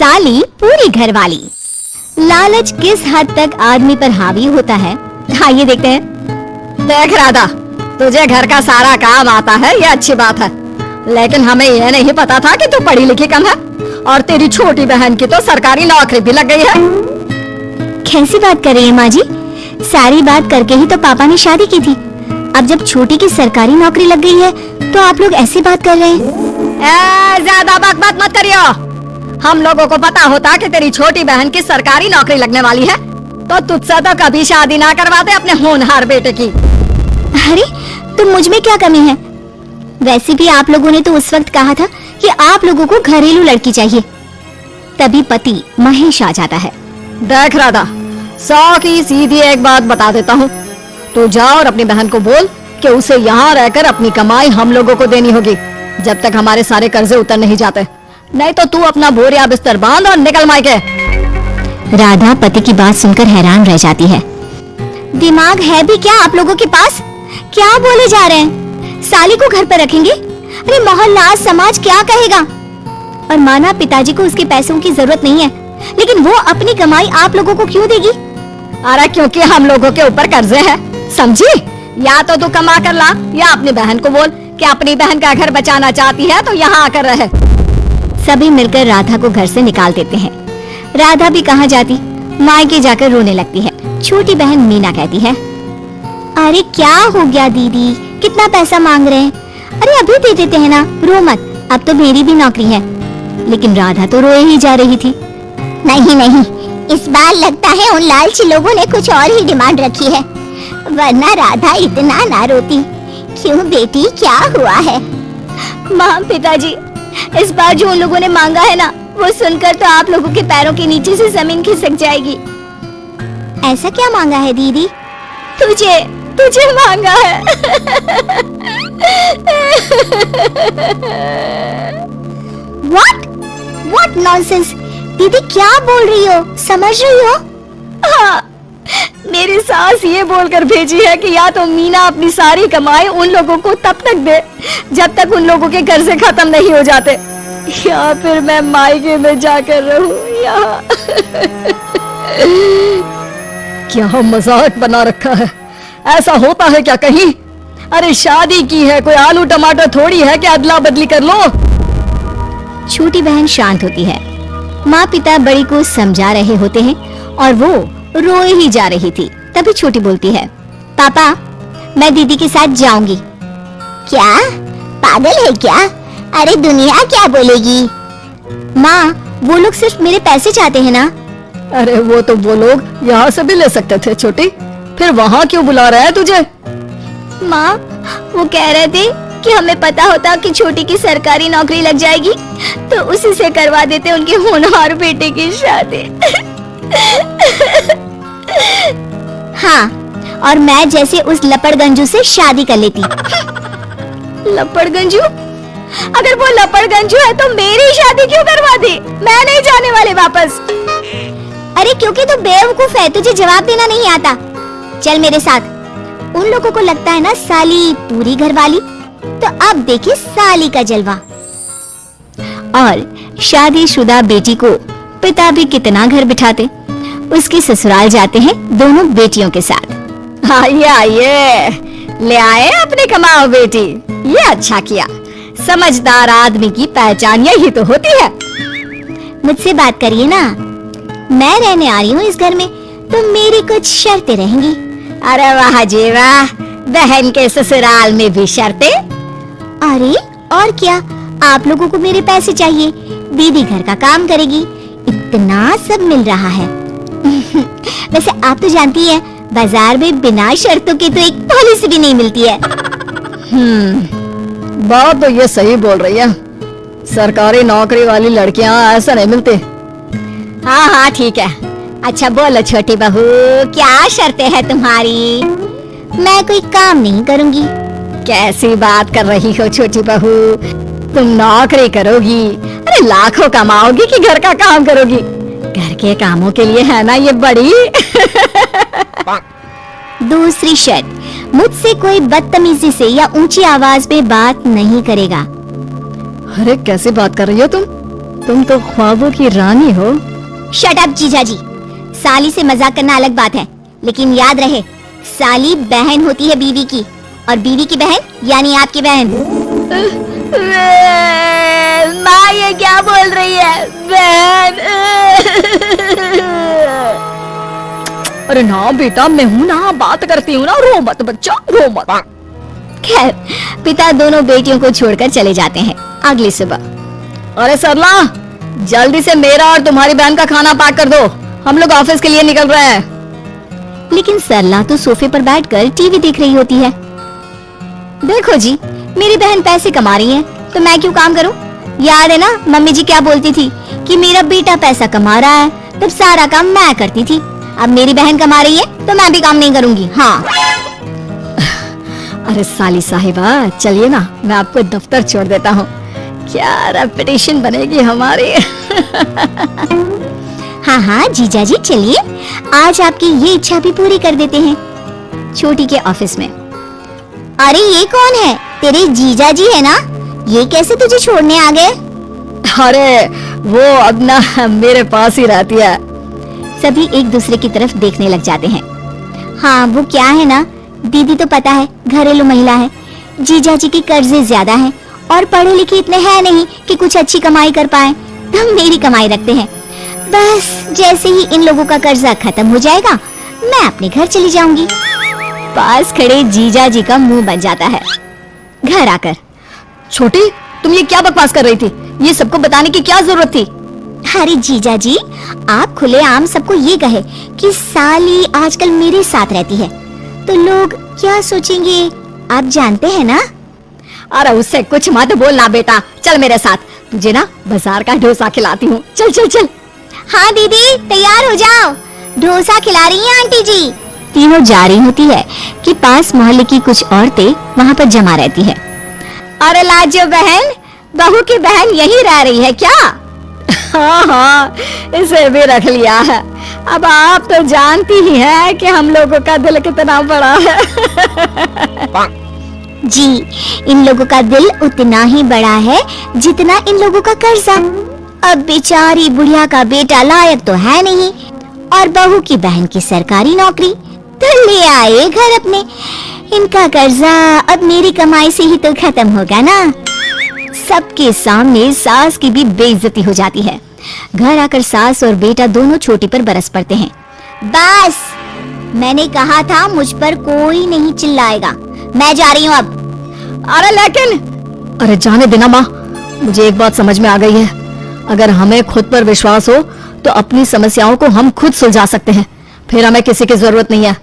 साली पूरी घरवाली। लालच किस हद तक आदमी पर हावी होता है, आइए देखते हैं। देख राधा, तुझे घर का सारा काम आता है, ये अच्छी बात है, लेकिन हमें यह नहीं पता था कि तू पढ़ी लिखी कम है और तेरी छोटी बहन की तो सरकारी नौकरी भी लग गई है। कैसी बात कर रही है माँ जी? सारी बात करके ही तो पापा ने शादी की थी। अब जब छोटी की सरकारी नौकरी लग गई है तो आप लोग ऐसी बात कर रहे हैं। ज्यादा बकबक मत करियो। हम लोगों को पता होता कि तेरी छोटी बहन की सरकारी नौकरी लगने वाली है तो तुझसे तो कभी शादी ना करवाते अपने होनहार बेटे की। अरे तो मुझ में क्या कमी है? वैसे भी आप लोगों ने तो उस वक्त कहा था कि आप लोगों को घरेलू लड़की चाहिए, तभी पति महेश आ जाता है। देख राधा, 100 की सीधी एक बात बता देता हूँ, तू जा और अपनी बहन को बोल कि उसे यहाँ रहकर अपनी कमाई हम लोगों को देनी होगी जब तक हमारे सारे कर्जे उतर नहीं जाते, नहीं तो तू अपना बोरिया बिस्तर बांध और निकल मायके। राधा पति की बात सुनकर हैरान रह जाती है। दिमाग है भी क्या आप लोगों के पास? क्या बोले जा रहे हैं? साली को घर पर रखेंगे? अरे मोहल्ला समाज क्या कहेगा? और माना पिताजी को उसके पैसों की जरूरत नहीं है, लेकिन वो अपनी कमाई आप लोगों को क्यों देगी? अरे क्योंकि हम लोगों के ऊपर कर्जे हैं, समझी? या तो तू कमा कर ला या अपनी बहन को बोल कि अपनी बहन का घर बचाना चाहती है तो यहाँ आकर रहे। सभी मिलकर राधा को घर से निकाल देते हैं। राधा भी कहाँ जाती, मायके जाकर रोने लगती है। छोटी बहन मीना कहती है, अरे क्या हो गया दीदी, कितना पैसा मांग रहे हैं? अरे अभी दे देते हैं ना, रो मत, अब तो मेरी भी नौकरी है। लेकिन राधा तो रोए ही जा रही थी। नहीं नहीं, इस बार लगता है उन लालची लोगों ने कुछ और ही डिमांड रखी है, वरना राधा इतना ना रोती। क्यों बेटी, क्या हुआ है? माँ पिताजी, इस बार जो उन लोगों ने मांगा है ना, वो सुनकर तो आप लोगों के पैरों के नीचे से जमीन खिसक जाएगी। ऐसा क्या मांगा है दीदी? तुझे तुझे मांगा है। What? What nonsense? दीदी क्या बोल रही हो, समझ रही हो? हाँ, मेरी सास ये बोलकर भेजी है कि या तो मीना अपनी सारी कमाई उन लोगों को तब तक दे जब तक उन लोगों के कर्जे खत्म नहीं हो जाते, या फिर मैं मायके में जाकर रहूं यहाँ। क्या मजाक बना रखा है, ऐसा होता है क्या कहीं? अरे शादी की है, कोई आलू टमाटर थोड़ी है कि अदला बदली कर लो। छोटी बहन शांत होती है। माँ पिता बड़ी को समझा रहे होते हैं और वो रोए ही जा रही थी। तभी छोटी बोलती है, पापा मैं दीदी के साथ जाऊंगी। क्या पागल है क्या? अरे दुनिया क्या बोलेगी? माँ वो लोग सिर्फ मेरे पैसे चाहते हैं ना। अरे वो तो वो लोग यहाँ से भी ले सकते थे छोटी, फिर वहाँ क्यों बुला रहा है तुझे? माँ वो कह रहे थे कि हमें पता होता कि छोटी की सरकारी नौकरी लग जाएगी तो उसी से करवा देते उनके होनहार बेटे की शादी। हाँ, और मैं जैसे उस लपड़गंजू से शादी कर लेती। लपड़गंजू? अगर वो लपड़गंजू है तो मेरी शादी क्यों करवा दी? मैं नहीं जाने वाले वापस। अरे क्योंकि तू बेवकूफ है, तुझे जवाब देना नहीं आता। चल मेरे साथ। उन लोगों को लगता है ना साली पूरी घरवाली, तो अब देखिए साली का जलवा। और शादीशुदा बेटी को पिता भी कितना घर बिठाते। उसके ससुराल जाते हैं दोनों बेटियों के साथ। आइए आइए, ले आए अपनी कमाओ बेटी, ये अच्छा किया। समझदार आदमी की पहचान यही तो होती है। मुझसे बात करिए ना, मैं रहने आ रही हूँ इस घर में, तो मेरी कुछ शर्तें रहेंगी। अरे वाह जी वाह, बहन के ससुराल में भी शर्तें? अरे और क्या, आप लोगों को मेरे पैसे चाहिए, दीदी घर का काम करेगी, इतना सब मिल रहा है। वैसे आप तो जानती हैं, बाजार में बिना शर्तों के तो एक पॉलिसी भी नहीं मिलती है। बात तो ये सही बोल रही है, सरकारी नौकरी वाली लड़कियां ऐसा नहीं मिलती। हाँ हाँ ठीक है। अच्छा बोलो छोटी बहू, क्या शर्तें हैं तुम्हारी? मैं कोई काम नहीं करूँगी। कैसी बात कर रही हो छोटी बहू, तुम नौकरी करोगी? अरे लाखों कमाओगी कि घर का काम करोगी? घर के कामों के लिए है ना ये बड़ी। दूसरी शर्त, मुझसे कोई बदतमीजी से या ऊंची आवाज में बात नहीं करेगा। अरे कैसी बात कर रही हो तुम? तुम तो ख्वाबों की रानी हो। शट अप जीजा जी। साली से मजाक करना अलग बात है, लेकिन याद रहे साली बहन होती है बीवी की, और बीवी की बहन यानी आपकी बहन। माँ ये क्या बोल रही है? बहन। अरे ना बेटा, मैं हूँ ना, बात करती हूँ ना, रो मत बच्चा, रो मत। खैर पिता दोनों बेटियों को छोड़कर चले जाते हैं। अगली सुबह अरे सरला, जल्दी से मेरा और तुम्हारी बहन का खाना पैक कर दो, हम लोग ऑफिस के लिए निकल रहे हैं। लेकिन सरला तो सोफे पर बैठकर टीवी देख रही होती है। देखो जी, मेरी बहन पैसे कमा रही है तो मैं क्यों काम करूं? याद है ना मम्मी जी क्या बोलती थी कि मेरा बेटा पैसा कमा रहा है, तब सारा काम मैं करती थी। अब मेरी बहन कमा रही है तो मैं भी काम नहीं करूंगी। हाँ। अरे साली साहिबा, चलिए ना, मैं आपको दफ्तर छोड़ देता हूँ। क्या रेपुटेशन बनेगी हमारी। हाँ हाँ जीजा जी चलिए, आज आपकी ये इच्छा भी पूरी कर देते हैं। छोटी के ऑफिस में अरे ये कौन है? तेरे जीजा जी है ना? ये कैसे तुझे छोड़ने आ गए? अरे वो अब ना मेरे पास ही रहती है। सभी एक दूसरे की तरफ देखने लग जाते हैं। हाँ वो क्या है ना, दीदी तो पता है घरेलू महिला है, जीजा जी के कर्जे ज्यादा हैं और पढ़े लिखे इतने हैं नहीं कि कुछ अच्छी कमाई कर पाए, तो मेरी कमाई रखते हैं। बस जैसे ही इन लोगों का कर्जा खत्म हो जाएगा मैं अपने घर चली जाऊंगी। पास खड़े जीजा जी का मुंह बन जाता है। घर आकर छोटी, तुम ये क्या बकवास कर रही थी? ये सबको बताने की क्या जरूरत थी? अरे जीजा जी, आप खुलेआम सबको ये कहे कि साली आजकल मेरे साथ रहती है तो लोग क्या सोचेंगे आप जानते हैं ना? अरे उससे कुछ मत बोलना बेटा, चल मेरे साथ, तुझे ना बाजार का डोसा खिलाती हूँ। चल चल चल। हाँ दीदी तैयार हो जाओ, डोसा खिला रही हैं आंटी जी। तीनों जा रही होती है कि पास मोहल्ले की कुछ औरतें वहाँ पर जमा रहती है। अरे लाजो बहन, बहू की बहन यही रह रही है क्या? हाँ हाँ, इसे भी रख लिया है। अब आप तो जानती ही हैं कि हम लोगों का दिल कितना बड़ा है। जी, इन लोगों का दिल उतना ही बड़ा है जितना इन लोगों का कर्जा। अब बेचारी बुढ़िया का बेटा लायक तो है नहीं और बहू की बहन की सरकारी नौकरी, तो ले आए घर अपने। इनका कर्जा अब मेरी कमाई से ही तो खत्म होगा ना। सबके सामने सास की भी बेइज्जती हो जाती है। घर आकर सास और बेटा दोनों छोटी पर बरस पड़ते हैं। बस, मैंने कहा था मुझ पर कोई नहीं चिल्लाएगा। मैं जा रही हूँ अब। अरे लेकिन, अरे जाने देना माँ, मुझे एक बात समझ में आ गई है, अगर हमें खुद पर विश्वास हो तो अपनी समस्याओं को हम खुद सुलझा सकते हैं, फिर हमें किसी की जरूरत नहीं है।